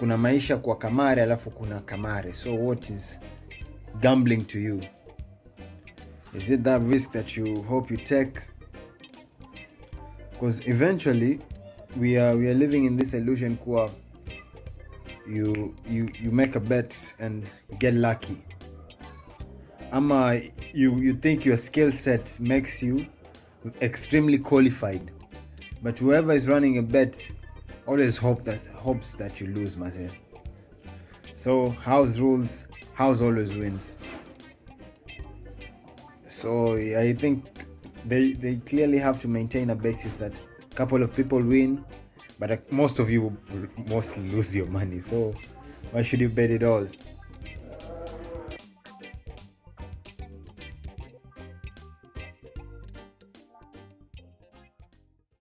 kuna maisha kwa kamare alafu kuna kamare. So what is gambling to you? Is it that risk that you hope you take? Because eventually we are living in this illusion kuwa you make a bet and get lucky. Ama you think your skill set makes you extremely qualified, but whoever is running a bet always hopes that you lose, Mazel. So house rules, house always wins. So I think they clearly have to maintain a basis that a couple of people win, but most of you will mostly lose your money. So why should you bet it all?